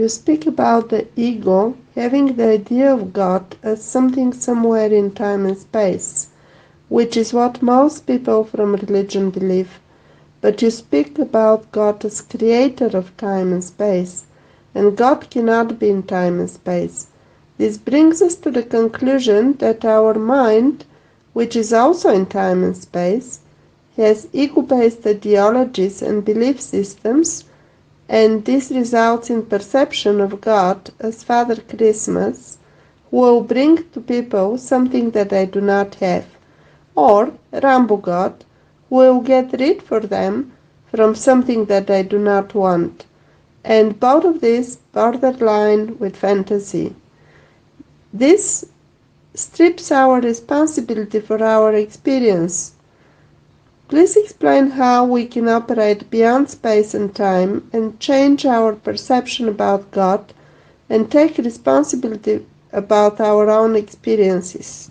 you speak about the ego having the idea of God as something somewhere in time and space, which is what most people from religion believe. But you speak about God as creator of time and space, and God cannot be in time and space. This brings us to the conclusion that our mind, which is also in time and space, has ego-based ideologies and belief systems, and this results in perception of God as Father Christmas, who will bring to people something that they do not have, or Rambo God, who will get rid for them from something that they do not want, and both of these borderline with fantasy. This strips our responsibility for our experience. Please explain how we can operate beyond space and time and change our perception about God and take responsibility about our own experiences.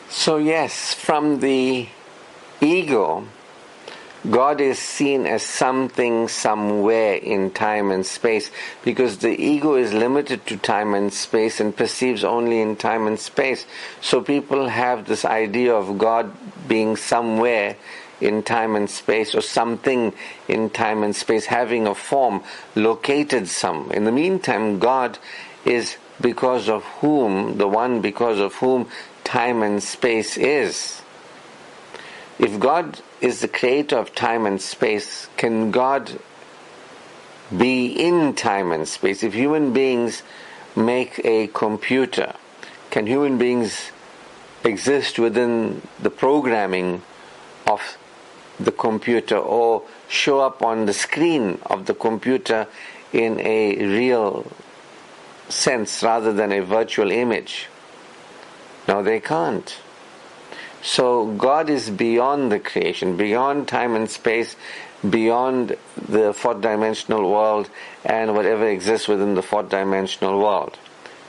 So yes, from the ego, God is seen as something somewhere in time and space, because the ego is limited to time and space and perceives only in time and space. So people have this idea of God being somewhere in time and space, or something in time and space, having a form located somewhere. In the meantime, God is because of whom, the one because of whom time and space is. If God is the creator of time and space, can God be in time and space? If human beings make a computer, can human beings exist within the programming of the computer, or show up on the screen of the computer in a real sense rather than a virtual image? No, they can't. So God is beyond the creation, beyond time and space, beyond the fourth-dimensional world and whatever exists within the fourth-dimensional world.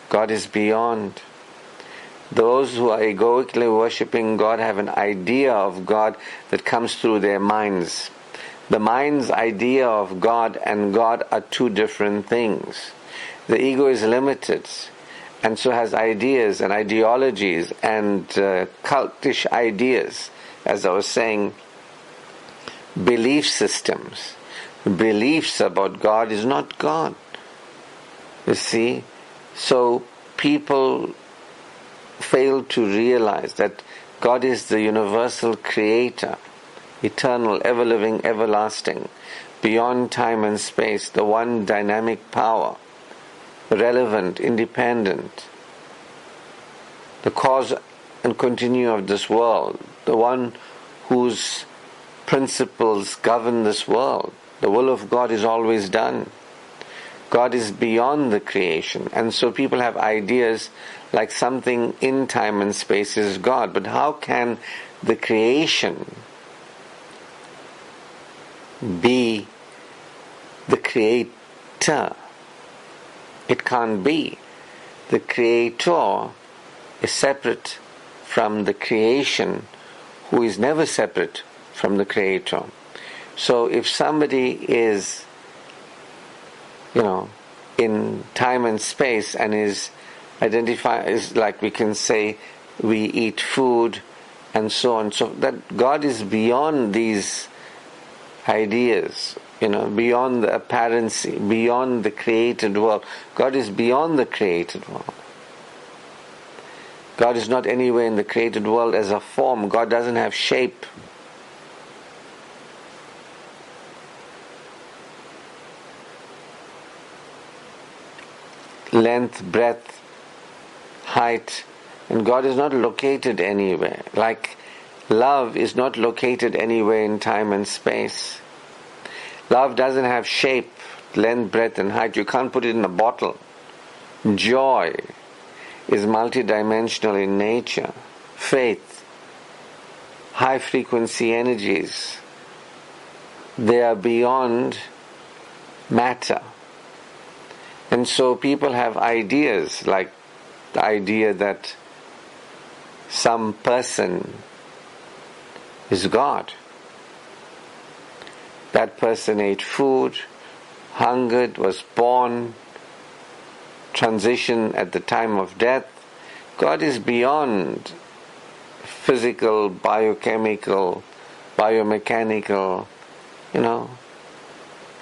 God is beyond. Those who are egoically worshipping God have an idea of God that comes through their minds. The mind's idea of God and God are two different things. The ego is limited, and so has ideas and ideologies and cultish ideas, as I was saying, belief systems. Beliefs about God is not God. You see? So people fail to realize that God is the universal creator, eternal, ever-living, everlasting, beyond time and space, the one dynamic power, relevant, independent, the cause and continue of this world, the one whose principles govern this world. The will of God is always done. God is beyond the creation, and so people have ideas like something in time and space is God. But how can the creation be the creator? It can't be. The creator is separate from the creation, who is never separate from the creator. So if somebody is, in time and space and is identified, is like we can say we eat food and so on, so that God is beyond these ideas, beyond the apparency, beyond the created world. God is beyond the created world. God is not anywhere in the created world as a form. God doesn't have shape. Length, breadth, height, and God is not located anywhere. Like love is not located anywhere in time and space. Love doesn't have shape, length, breadth, and height. You can't put it in a bottle. Joy is multidimensional in nature. Faith, high frequency energies, they are beyond matter. And so people have ideas, like the idea that some person is God. That person ate food, hungered, was born, transition at the time of death. God is beyond physical, biochemical, biomechanical,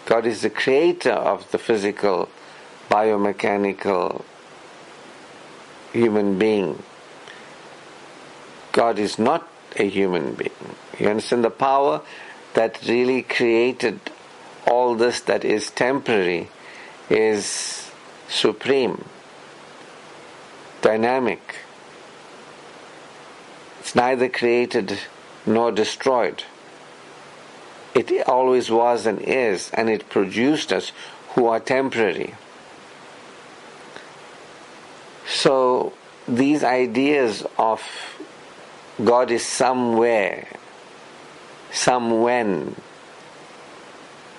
God is the creator of the physical, biomechanical human being. God is not a human being. You understand the power that really created all this that is temporary is supreme, dynamic. It's neither created nor destroyed. It always was and is, and it produced us who are temporary. So these ideas of God is somewhere, somewhen,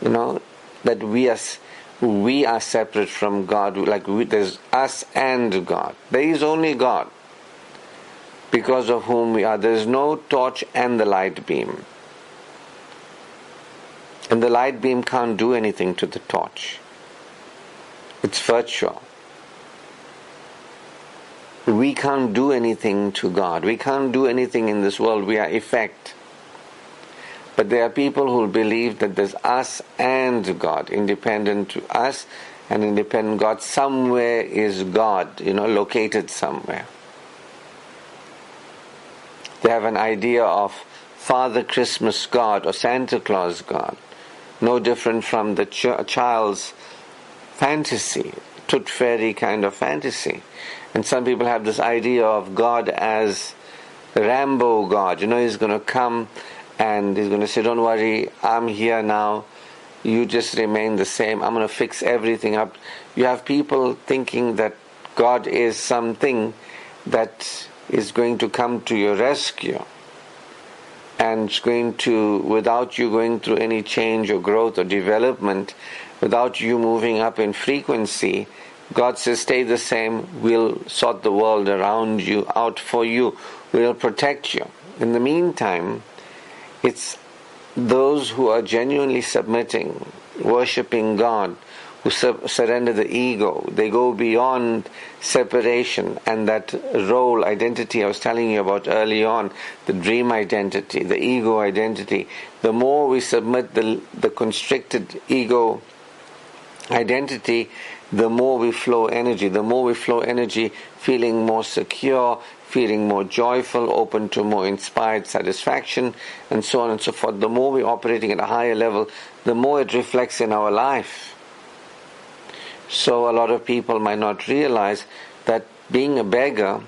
that we are separate from God, there's us and God. There is only God, because of whom we are. There is no torch and the light beam. And the light beam can't do anything to the torch. It's virtual. We can't do anything to God. We can't do anything in this world. We are effect. But there are people who believe that there's us and God, independent to us and independent God. Somewhere is God, located somewhere. They have an idea of Father Christmas God or Santa Claus God, no different from the child's fantasy, tooth fairy kind of fantasy. And some people have this idea of God as Rambo God. He's going to come and he's going to say, don't worry, I'm here now. You just remain the same. I'm going to fix everything up. You have people thinking that God is something that is going to come to your rescue. And it's going to, without you going through any change or growth or development, without you moving up in frequency, God says, stay the same, we'll sort the world around you, out for you, we'll protect you. In the meantime, it's those who are genuinely submitting, worshipping God, who surrender the ego. They go beyond separation and that role identity I was telling you about early on, the dream identity, the ego identity. The more we submit the constricted ego identity, the more we flow energy. The more we flow energy, feeling more secure, feeling more joyful, open to more inspired satisfaction, and so on and so forth. The more we're operating at a higher level, the more it reflects in our life. So a lot of people might not realize that being a beggar,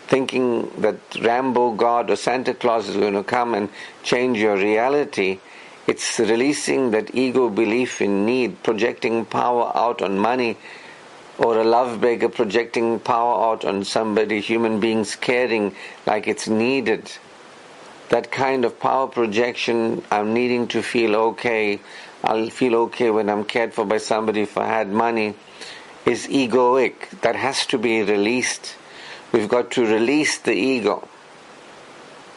thinking that Rambo God or Santa Claus is going to come and change your reality, it's releasing that ego belief in need, projecting power out on money, or a love beggar projecting power out on somebody, human beings caring like it's needed. That kind of power projection, I'm needing to feel okay, I'll feel okay when I'm cared for by somebody if I had money, is egoic. That has to be released. We've got to release the ego.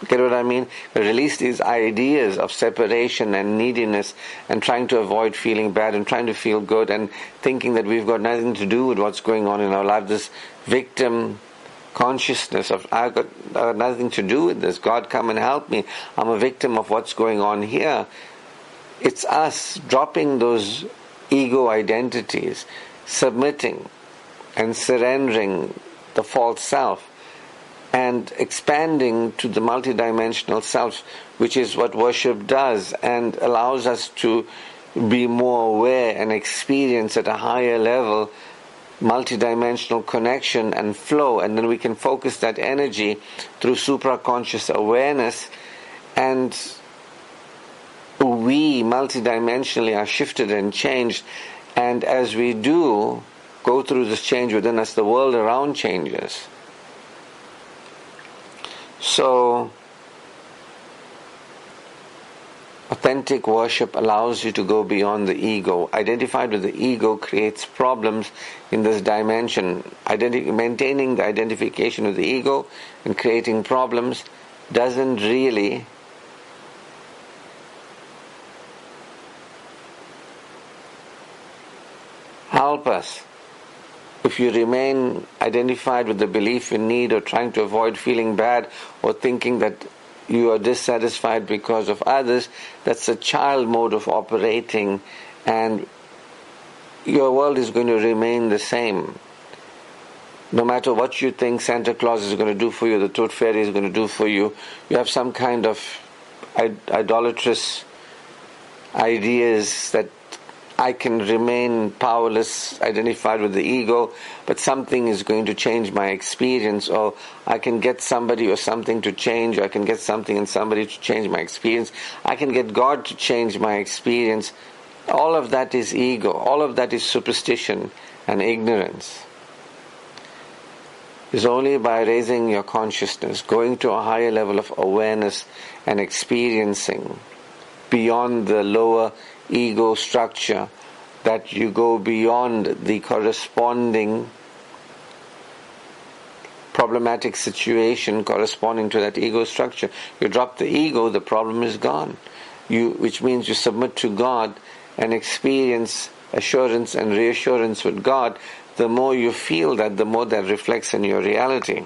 Get what I mean? Release these ideas of separation and neediness and trying to avoid feeling bad and trying to feel good and thinking that we've got nothing to do with what's going on in our life. This victim consciousness of I've got nothing to do with this. God, come and help me. I'm a victim of what's going on here. It's us dropping those ego identities, submitting and surrendering the false self and expanding to the multidimensional self, which is what worship does and allows us to be more aware and experience at a higher level multidimensional connection and flow, and then we can focus that energy through supraconscious awareness, and we multidimensionally are shifted and changed. And as we do go through this change within us, the world around changes. So authentic worship allows you to go beyond the ego. Identified with the ego creates problems in this dimension. Maintaining the identification with the ego and creating problems doesn't really help us. if you remain identified with the belief in need or trying to avoid feeling bad or thinking that you are dissatisfied because of others, that's a child mode of operating, and your world is going to remain the same. No matter what you think Santa Claus is going to do for you, the Tooth Fairy is going to do for you, you have some kind of idolatrous ideas that I can remain powerless, identified with the ego, but something is going to change my experience, or I can get somebody or something to change, or I can get something and somebody to change my experience. I can get God to change my experience. All of that is ego. All of that is superstition and ignorance. It's only by raising your consciousness, going to a higher level of awareness and experiencing beyond the lower ego structure, that you go beyond the corresponding problematic situation corresponding to that ego structure. You drop the ego, the problem is gone. Which means you submit to God and experience assurance and reassurance with God. The more you feel that, the more that reflects in your reality.